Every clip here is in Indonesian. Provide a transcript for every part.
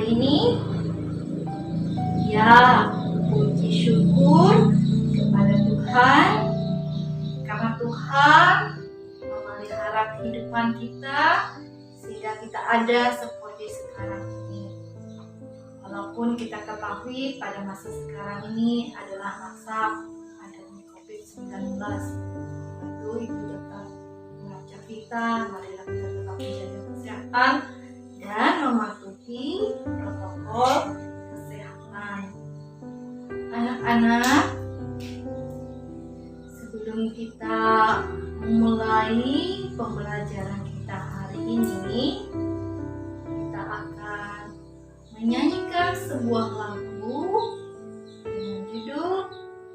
hari ini? Ya, puji syukur kepada Tuhan karena Tuhan memelihara kehidupan kita sehingga kita ada seperti sekarang ini. Walaupun kita ketahui pada masa sekarang ini adalah masa pandemi COVID-19, itu tetap mengajak kita, marilah kita tetap menjaga kesehatan dan mematuhi protokol kesehatan. Anak-anak, sebelum kita memulai pembelajaran kita hari ini, kita akan menyanyikan sebuah lagu dengan judul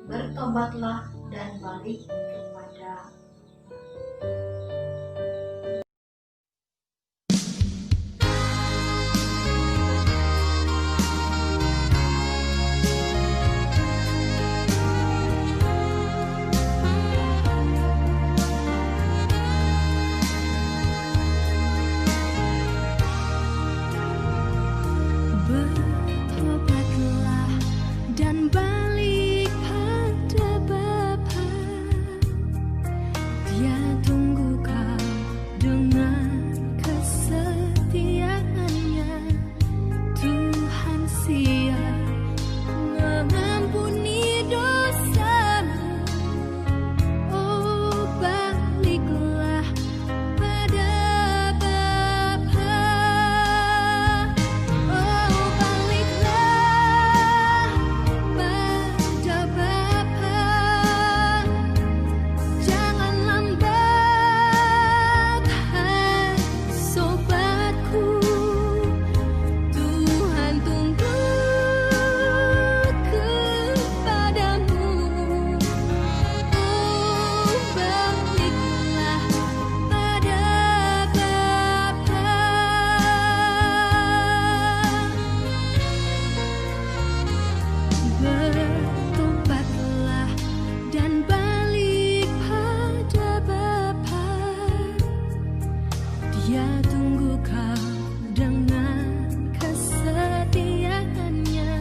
Bertobatlah dan Balik kepada Bertobatlah dan balik pada Bapa. Dia tunggu kau dengan kesetiaannya. Tuhan siap mengampuni dosamu. Oh, baliklah pada Bapa. Oh, baliklah pada Bapa. Jangan lambat, hai sobatku. Tuhan tunggu kepadamu. Oh, baliklah pada Bapa. Bertobatlah dan balik pada Bapa. Dia tunggu kau dengan kesetiaannya.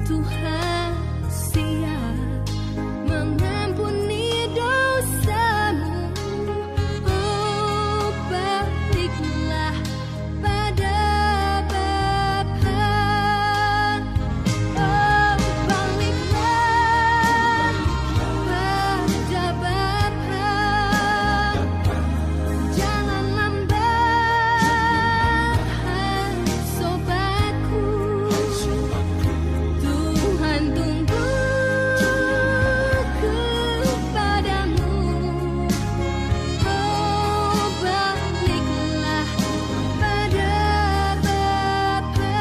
Tuhan siap mengampuni dosamu. Oh, baliklah pada Bapa. Oh, baliklah pada Bapa. Jangan lambat, hai sobatku. Tuhan tunggu kepadamu. Oh, baliklah pada Bapa.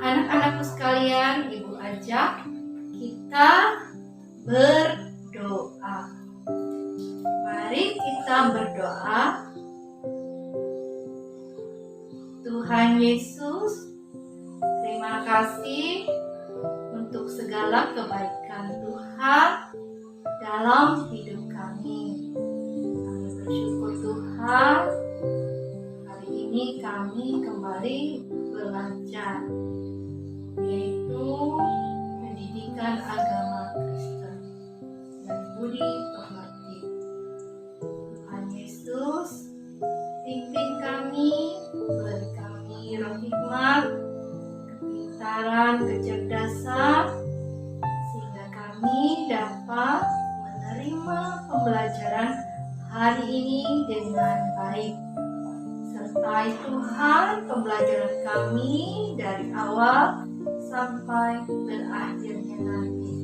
anak-anakku sekalian, Ibu ajak kita berdoa. Mari kita berdoa. Tuhan Yesus, terima kasih untuk segala kebaikan Tuhan dalam hidup kami. Kami bersyukur Tuhan, hari ini kami kembali belajar, yaitu pendidikan agama Kristen dan budi pekerti. Tuhan Yesus, pimpin kami, beri kami roh hikmat, kepintaran, kecerdasan, sehingga kami dapat menerima pembelajaran hari ini dengan baik. Sertai Tuhan pembelajaran kami dari awal sampai berakhirnya nanti.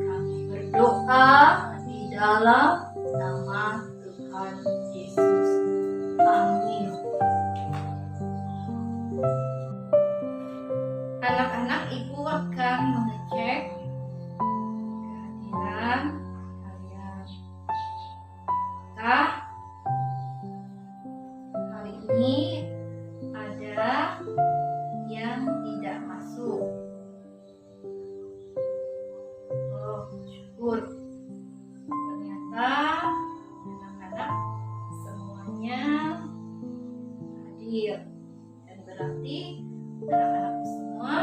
Kami berdoa di dalam nama Tuhan Yesus. Amin. Anak-anak, Ibu akan mengecek kehadiran kalian. Apakah hari ini ada yang tidak masuk? Oh, syukur. Ternyata anak-anak semuanya hadir. Dan berarti anak-anakku semua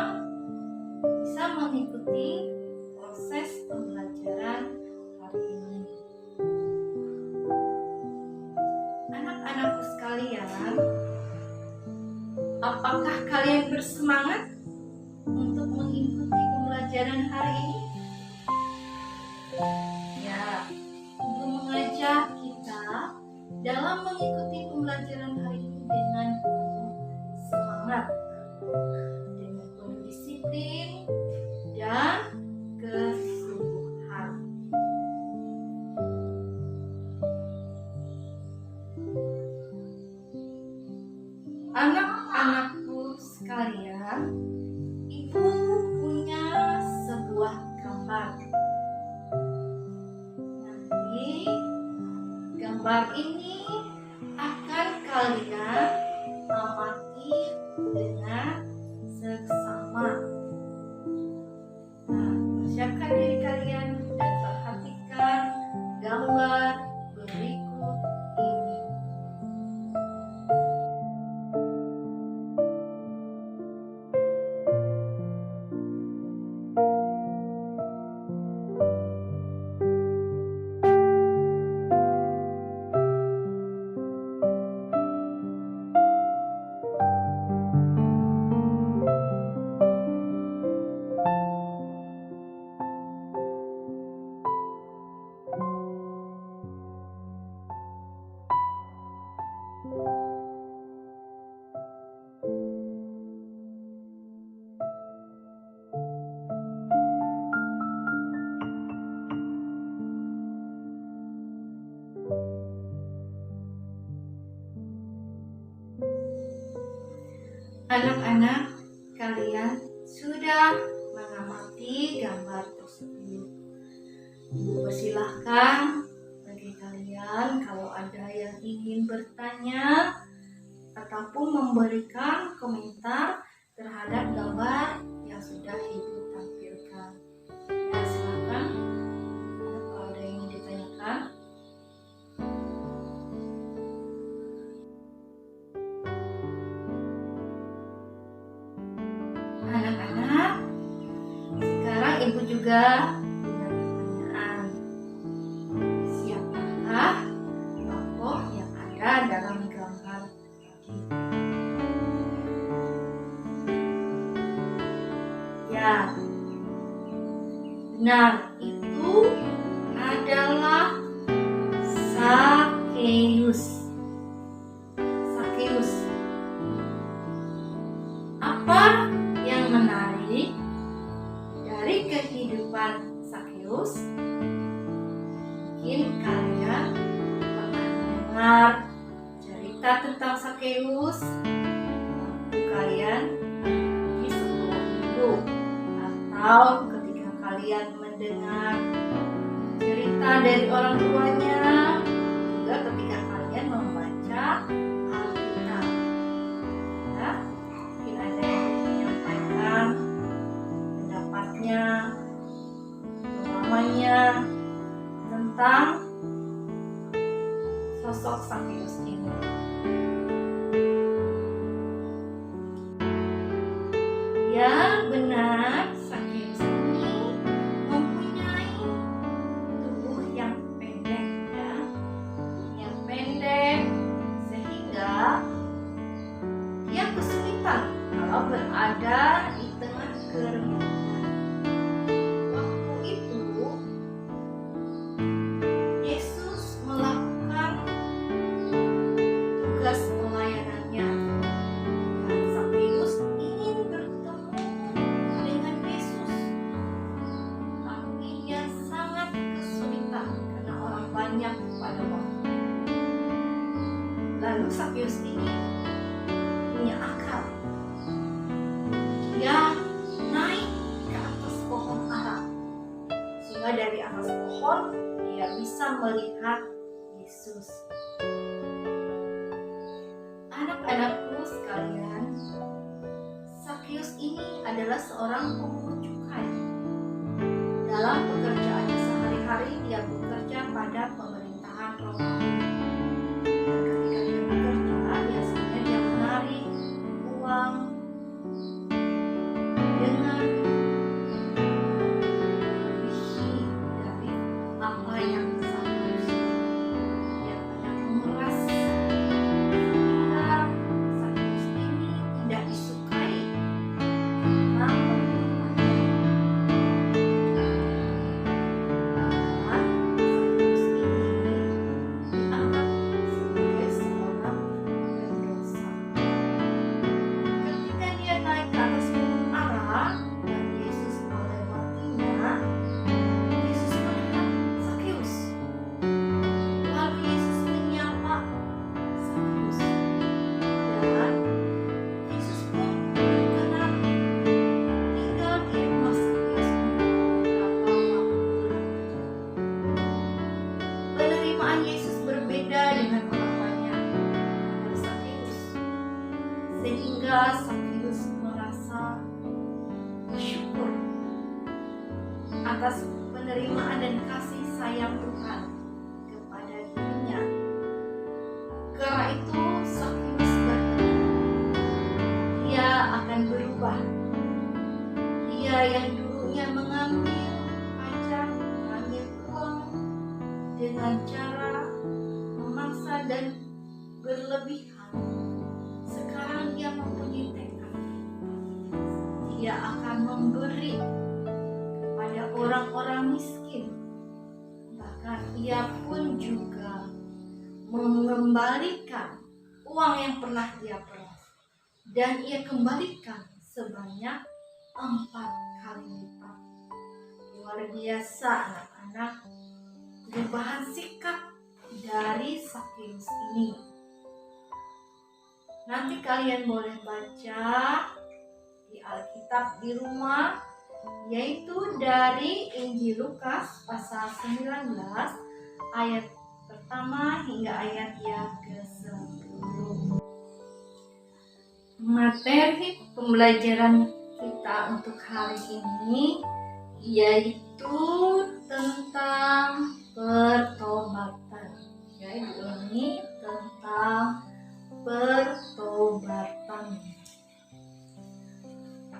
bisa mengikuti proses pembelajaran hari ini. Anak-anakku sekalian, apakah kalian bersemangat untuk mengikuti pembelajaran hari ini? Ya, Ibu mengajak kita dalam mengikuti pembelajaran hari ini dengan penuh semangat, dengan penuh disiplin dan kesungguhan. Anak-anakku sekalian, Ibu punya sebuah gambar. Nanti gambar ini akan kalian amati dengan seksama. Nah, persiapkan diri kalian dan perhatikan gambar berikut ini. Anak-anak, kalian sudah mengamati gambar tersebut. Ibu persilahkan bagi kalian kalau ada yang ingin bertanya ataupun memberikan komentar terhadap gambar yang sudah Ibu tampilkan. Ya, silakan. Kalau ada yang ingin ditanyakan. Anak-anak, sekarang Ibu juga punya pertanyaan. Siapakah tokoh yang ada dalam gambar tadi? Ya, benar, itu adalah Sakeus. Sakeus. Apa yang menarik dari kehidupan Sakeus? Mungkin kalian pernah mendengar cerita tentang Sakeus waktu kalian di sekolah minggu, atau ketika kalian mendengar cerita dari orang tuanya, juga ketika kalian membaca Alkitab. Ya, mungkin ada yang menyampaikan pendapatnya, pengalamannya tentang sosok Sakeus ini. Ya, benar, Sakeus ini mempunyai tubuh yang pendek, ya, yang pendek sehingga dia kesulitan kalau berada di tengah kerumunan. Waktu itu Yesus melakukan tugas pelayanannya. Dan Sakeus ingin bertemu dengan Yesus, tapi ia sangat kesulitan karena orang banyak pada waktu itu. Lalu Sakeus ini punya akal. Dia naik ke atas pohon ara, sehingga dari atas pohon dia bisa melihat Yesus. Anak-anakku sekalian, Sakeus ini adalah seorang pemungut cukai. Dalam pekerjaannya sehari-hari, dia bekerja pada pemerintahan Romawi. Dan ketika dia bekerja, biasanya dia menarik atas penerimaan dan kasih sayang Tuhan kepada dirinya. Karena itu Sakeus berkata, ia akan berubah. Ia yang dulunya mengambil pajak, mengambil uang dengan cara memaksa dan berlebihan, sekarang ia mempunyai tekad. Ia akan memberi kepada orang-orang miskin. Bahkan ia pun juga mengembalikan uang yang pernah ia peras, dan ia kembalikan sebanyak 4 kali lipat. Luar biasa anak-anak, perubahan sikap dari Sakeus ini. Nanti kalian boleh baca di Alkitab di rumah, yaitu dari Injil Lukas pasal 19 ayat pertama hingga ayat yang ke-10. Materi pembelajaran kita untuk hari ini yaitu tentang pertobatan. Ini tentang pertobatan.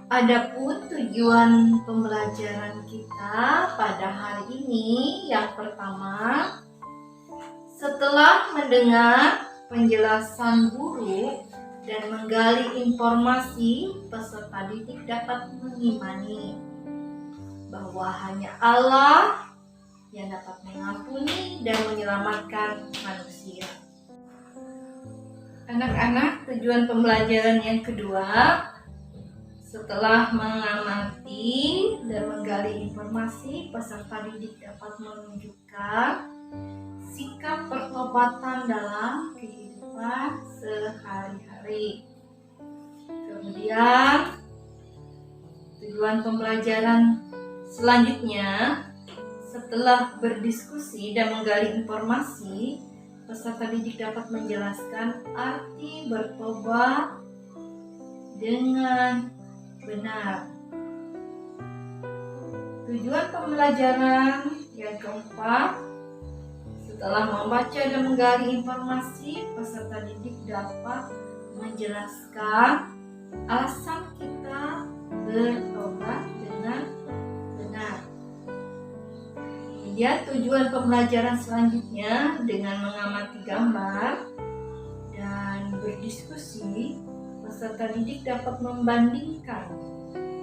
Adapun tujuan pembelajaran kita pada hari ini yang pertama, setelah mendengar penjelasan guru dan menggali informasi, peserta didik dapat mengimani bahwa hanya Allah yang dapat mengampuni dan menyelamatkan manusia. Anak-anak, tujuan pembelajaran yang kedua, setelah mengamati dan menggali informasi, peserta didik dapat menunjukkan sikap pertobatan dalam kehidupan sehari-hari. Kemudian, tujuan pembelajaran selanjutnya, setelah berdiskusi dan menggali informasi, peserta didik dapat menjelaskan arti bertobat dengan benar. Tujuan pembelajaran yang keempat, setelah membaca dan menggali informasi, peserta didik dapat menjelaskan alasan kita bertobat dengan benar. Kemudian tujuan pembelajaran selanjutnya, dengan mengamati gambar dan berdiskusi, peserta didik dapat membandingkan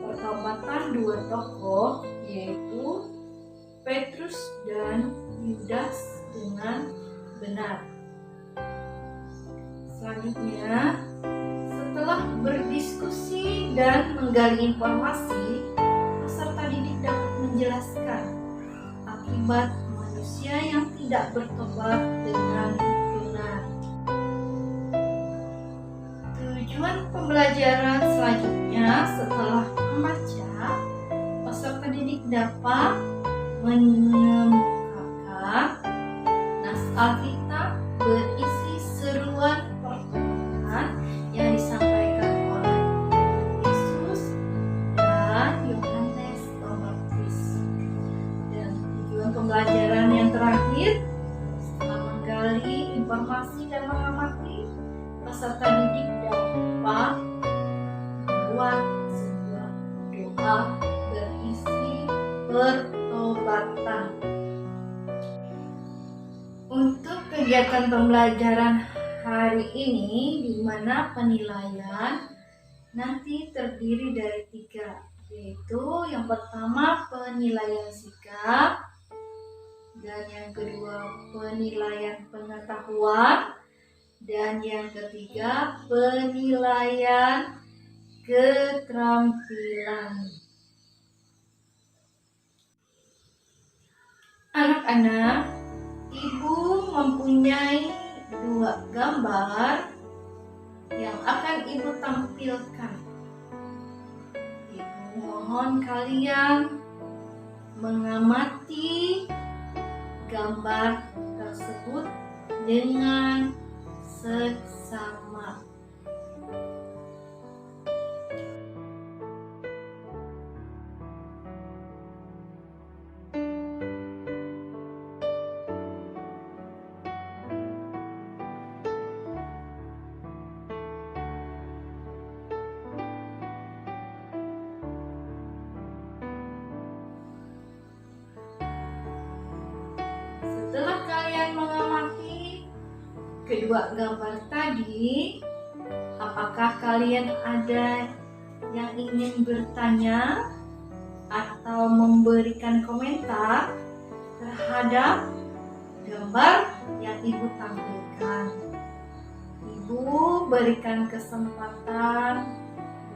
pertobatan dua tokoh, yaitu Petrus dan Yudas, dengan benar. Selanjutnya, setelah berdiskusi dan menggali informasi, peserta didik dapat menjelaskan akibat manusia yang tidak bertobat dengan benar. Tujuan pembelajaran selanjutnya, setelah membaca, peserta didik dapat mengemukakan nas Alkitab berisi seruan pertobatan yang disampaikan oleh Yesus dan Yohanes Pembaptis. Dan tujuan pembelajaran yang terakhir, setelah menggali informasi dan mengamati, peserta didik dapat membuat sebuah doa berisi pertobatan. Untuk kegiatan pembelajaran hari ini, di mana penilaian nanti terdiri dari 3, yaitu yang pertama penilaian sikap, dan yang kedua penilaian pengetahuan, dan yang ketiga penilaian keterampilan. Anak-anak, Ibu mempunyai 2 gambar yang akan Ibu tampilkan. Ibu mohon kalian mengamati gambar tersebut dengan seksama. kedua gambar tadi, apakah kalian ada yang ingin bertanya atau memberikan komentar terhadap gambar yang Ibu tampilkan? Ibu berikan kesempatan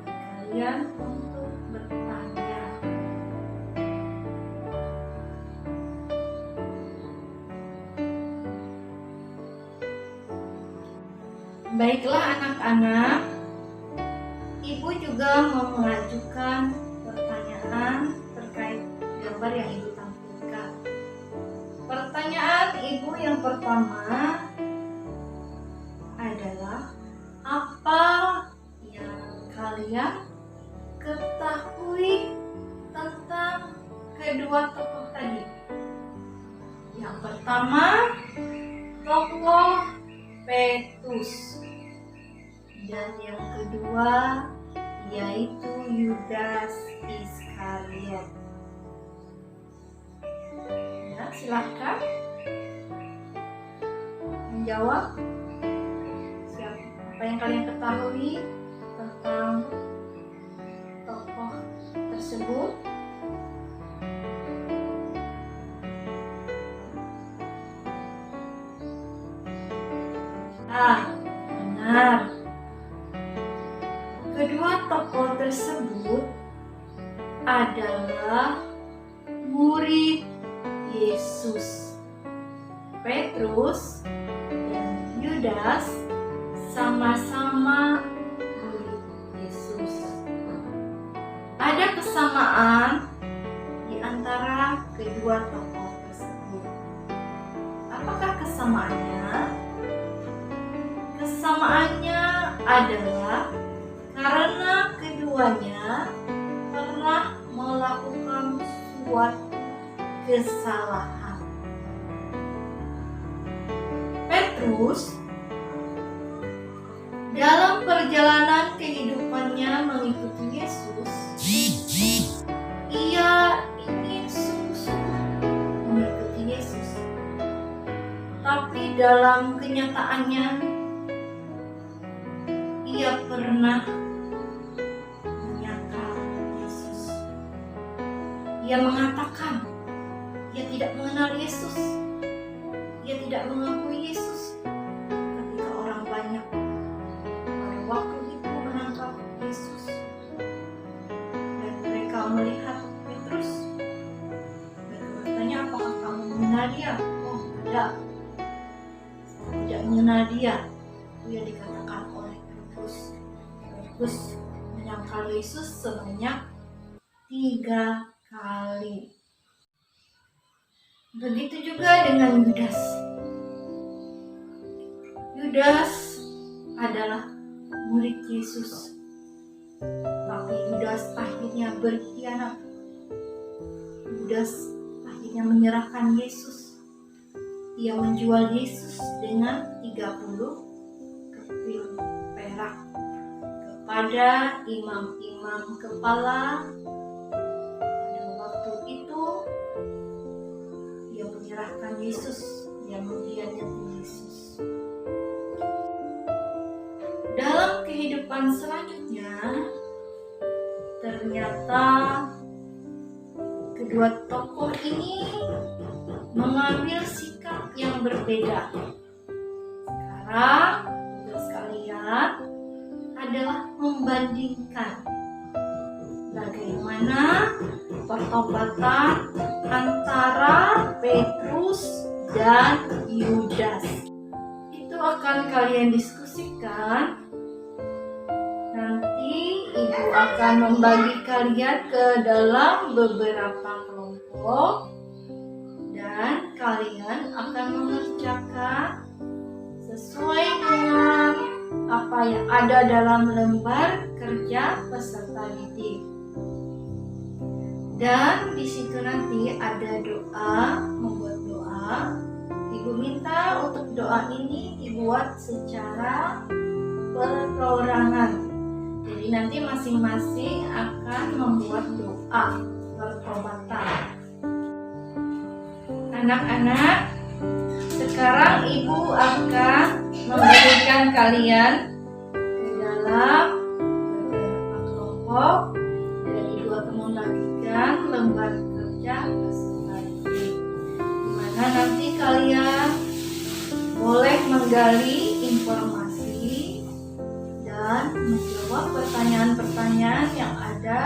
buat kalian untuk bertanya. Baiklah anak-anak, Ibu juga mau mengajukan pertanyaan terkait gambar yang Ibu tampilkan. Pertanyaan Ibu yang pertama adalah, apa yang kalian ketahui tentang kedua tokoh tadi? Yang pertama, tokoh Petrus, dan yang kedua yaitu Yudas Iskariot. Ya, silakan menjawab. Apa yang kalian ketahui tentang tokoh tersebut? Benar. Kedua tokoh tersebut adalah murid Yesus. Petrus dan Yudas sama-sama murid Yesus. Ada kesamaan di antara kedua tokoh tersebut. Apakah kesamaannya? Kesamaannya adalah karena keduanya pernah melakukan suatu kesalahan. Petrus dalam perjalanan kehidupannya mengikuti Yesus, ia ingin sungguh-sungguh mengikuti Yesus. Tapi dalam kenyataannya, ia pernah menyangkal Yesus. Ia mengatakan, ia tidak mengenal Yesus. Ia tidak mengakui Yesus. Ketika orang banyak pada waktu itu menangkap Yesus, dan mereka melihat Petrus, mereka bertanya, apakah kamu mengenal dia? Oh, tidak. Tidak mengenal dia. Itu yang dikatakan oleh Petrus menyangkal Yesus sebanyak 3 kali. Begitu juga dengan Yudas. Yudas adalah murid Yesus, tapi Yudas akhirnya berkhianat. Yudas akhirnya menyerahkan Yesus. Ia menjual Yesus dengan 30 keping perak kepada imam-imam kepala. Pada waktu itu dia menyerahkan Yesus, dia mengkhianati Yesus. Dalam kehidupan selanjutnya, ternyata kedua tokoh ini mengambil sikap yang berbeda. Sekarang tugas kalian adalah membandingkan bagaimana pertobatan antara Petrus dan Yudas. Itu akan kalian diskusikan. Nanti Ibu akan membagi kalian ke dalam beberapa kelompok dan kalian akan mengerjakan sesuai dengan apa yang ada dalam lembar kerja peserta didik. Dan di situ nanti ada doa, membuat doa. Ibu minta untuk doa ini dibuat secara perorangan. Jadi nanti masing-masing akan membuat doa pertobatan. Anak-anak, sekarang Ibu akan memberikan kalian ke dalam beberapa kelompok dan Ibu akan membagikan lembar kerja peserta didik, di mana nanti kalian boleh menggali informasi dan menjawab pertanyaan-pertanyaan yang ada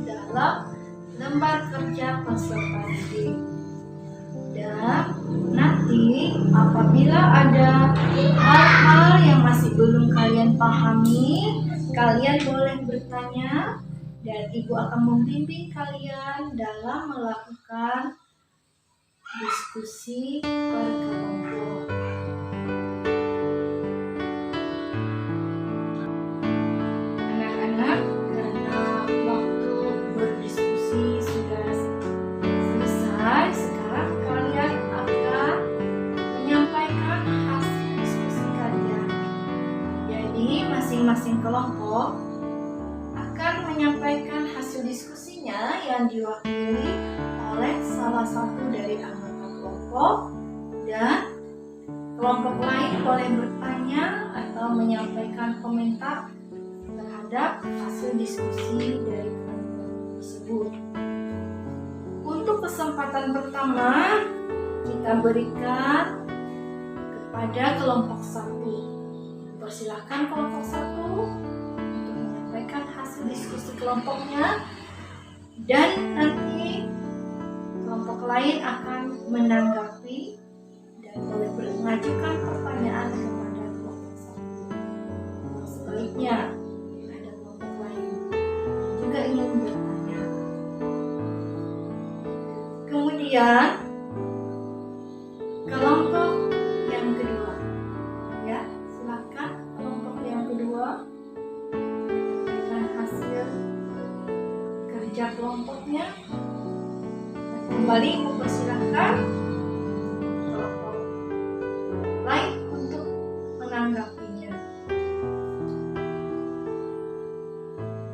dalam lembar kerja peserta didik. Dan nanti apabila ada hal-hal yang masih belum kalian pahami, kalian boleh bertanya dan Ibu akan membimbing kalian dalam melakukan diskusi berkelompok. Anak-anak, karena waktu berdiskusi sudah selesai, sekarang kalian akan menyampaikan hasil diskusi kalian. Jadi masing-masing kelompok akan menyampaikan hasil diskusinya yang diwakili oleh salah satu dari anggota kelompok, dan kelompok lain boleh bertanya atau menyampaikan komentar terhadap hasil diskusi dari kelompok tersebut. Untuk kesempatan pertama kita berikan kepada kelompok 1. Persilahkan kelompok 1 untuk menyampaikan hasil diskusi kelompoknya, dan nanti kelompok lain akan menanggapi dan boleh mengajukan pertanyaan kepada kelompok 1. Sebaliknya, ada kelompok lain yang juga ingin bertanya. Kemudian kelompok yang kedua, ya, silakan kelompok yang kedua menyampaikan hasil kerja kelompoknya. Kembali mempersilahkan kelompok lain untuk menanggapinya.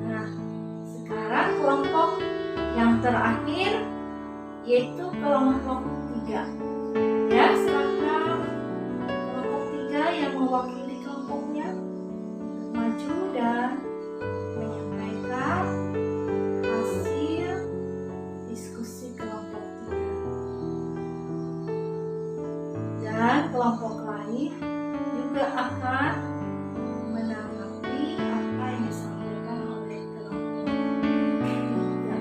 Nah, sekarang kelompok yang terakhir yaitu kelompok 3. Ya, silakan kelompok 3 yang mewakili kelompoknya untuk maju dan menyampaikan hasil diskusi kelompok 3. Dan kelompok lain juga akan menanggapi apa yang disampaikan oleh kelompok 3.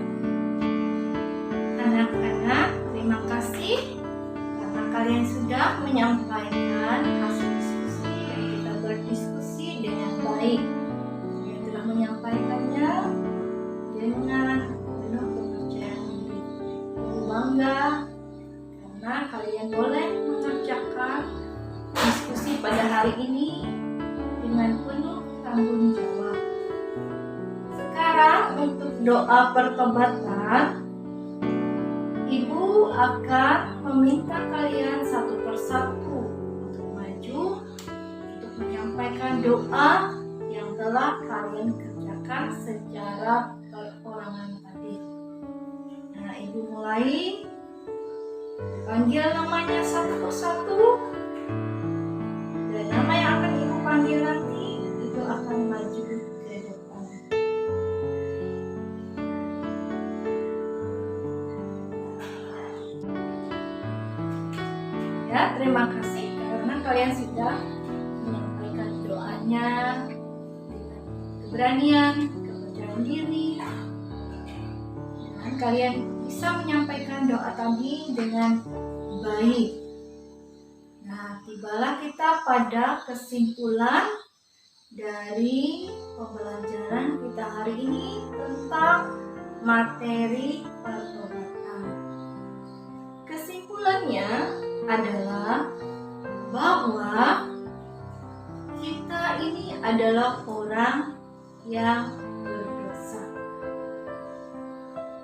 Anak-anak, terima kasih karena kalian sudah menyampaikan hasil diskusi dan kita berdiskusi dengan baik. Kalian telah menyampaikannya dengan penuh kepercayaan diri. Ibu bangga karena kalian boleh mengerjakan diskusi pada hari ini dengan penuh tanggung jawab. Sekarang untuk doa pertobatan, Ibu akan meminta kalian satu persatu untuk maju untuk menyampaikan doa yang telah kalian kerjakan secara perorangan tadi. Nah, Ibu mulai panggil namanya satu persatu, dan nama yang akan Ibu panggil nanti itu akan maju ke depan. Ya, terima kasih karena kalian sudah menyampaikan doanya dengan keberanian, kepercayaan diri, dan kalian bisa menyampaikan doa tadi dengan baik. Nah, tibalah kita pada kesimpulan dari pembelajaran kita hari ini tentang materi pertobatan. Kesimpulannya adalah bahwa kita ini adalah orang yang berdosa.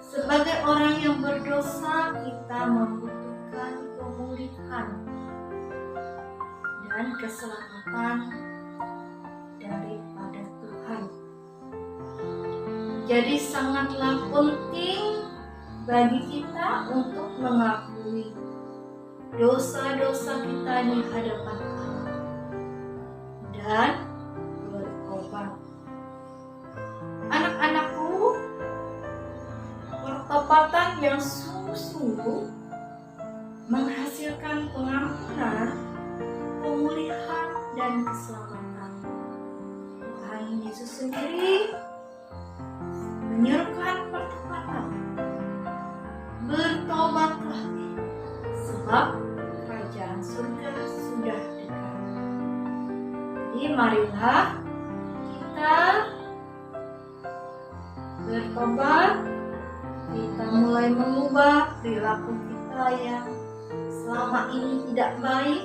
Sebagai orang yang berdosa, kita membutuhkan pemulihan dan keselamatan daripada Tuhan. Jadi sangatlah penting bagi kita untuk mengakui dosa-dosa kita di hadapan Allah. dan bertobat. Anak-anakku, pertobatan yang sungguh-sungguh menghasilkan pengampunan, pemulihan, dan keselamatan. Tuhan Yesus sendiri menyerukan pertobatan. Bertobatlah, sebab kerajaan surga sudah dekat. Jadi marilah kita bertobat, kita mulai mengubah perilaku kita yang selama ini tidak baik,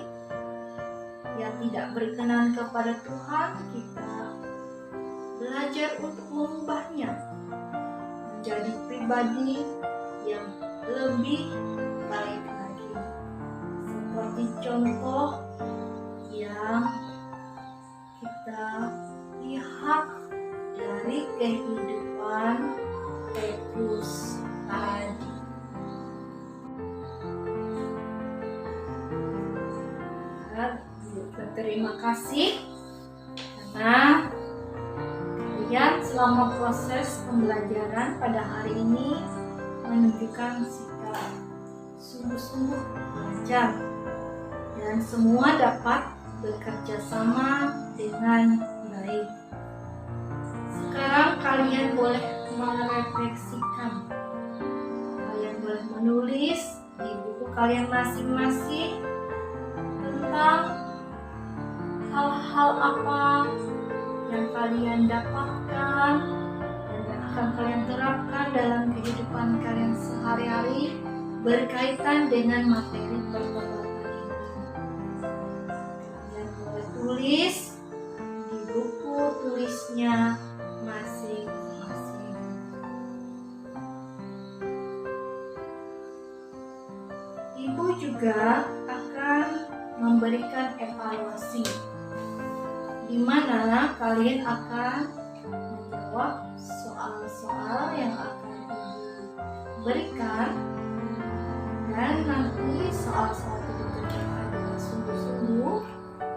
yang tidak berkenan kepada Tuhan. Kita belajar untuk mengubahnya menjadi pribadi yang lebih baik lagi, seperti contoh yang kita lihat dari kehidupan Petrus tadi. Berterima kasih karena kalian selama proses pembelajaran pada hari ini menunjukkan sikap sungguh-sungguh belajar, dan semua dapat bekerja sama dengan baik. Sekarang kalian boleh merefleksikan, kalian boleh menulis di buku kalian masing-masing tentang hal-hal apa yang kalian dapatkan dan yang akan kalian terapkan dalam kehidupan kalian sehari-hari berkaitan dengan materi pertobatan ini. Kalian boleh tulis di buku tulisnya masing-masing. Ibu juga akan memberikan evaluasi, di mana kalian akan menjawab soal-soal yang akan Ibu berikan, dan nanti soal-soal itu dikerjakan dengan sungguh-sungguh.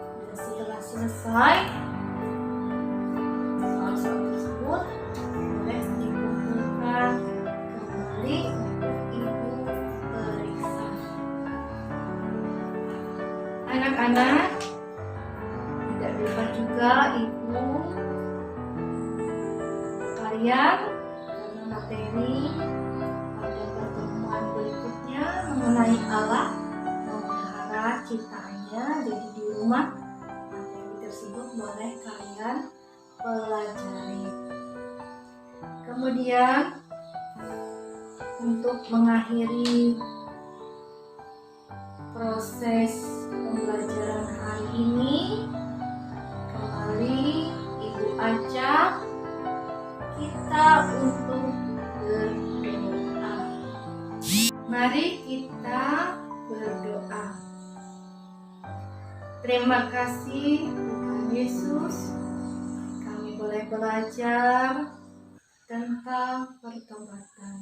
Dan setelah selesai, soal-soal tersebut boleh dikumpulkan kembali untuk Ibu periksa. Anak-anak, tidak lupa juga Ibu kalian karena materi pada pertemuan berikutnya mengenai Allah memelihara ciptaannya. Jadi di rumah materi tersebut boleh kalian pelajari. Kemudian untuk mengakhiri proses pembelajaran hari ini, kembali Ibu ajak kita untuk berdoa. Mari kita berdoa. Terima kasih Tuhan Yesus, kami boleh belajar tentang pertobatan.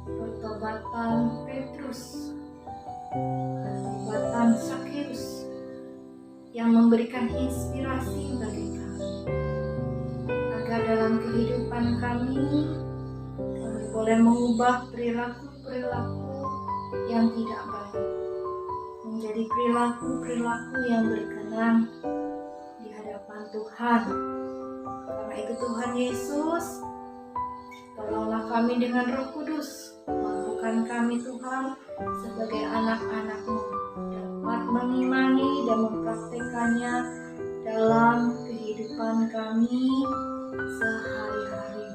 Pertobatan Petrus, pertobatan Zakheus yang memberikan inspirasi bagi kami, agar dalam kehidupan kami boleh mengubah perilaku-perilaku yang tidak baik menjadi perilaku-perilaku yang berkenan di hadapan Tuhan. Karena itu Tuhan Yesus, tolonglah kami dengan Roh Kudus, mampukan kami Tuhan sebagai anak-anak-Mu dapat mengimani dan mempraktekannya dalam kehidupan kami sehari-hari.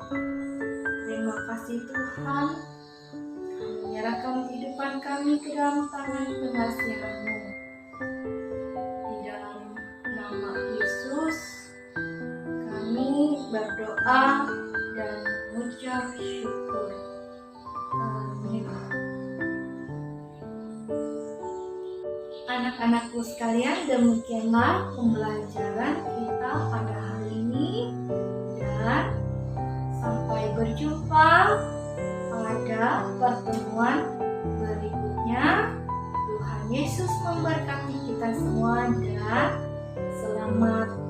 Terima kasih Tuhan, kami menyerahkan kehidupan kami ke dalam tangan pengasihan-Mu. Di dalam nama Yesus kami berdoa dan mengucap syukur. Amin. Anak-anakku sekalian, demikianlah pembelajaran kita pada hari ini, dan sampai berjumpa pada pertemuan berikutnya. Tuhan Yesus memberkati kita semua dan selamat Selamat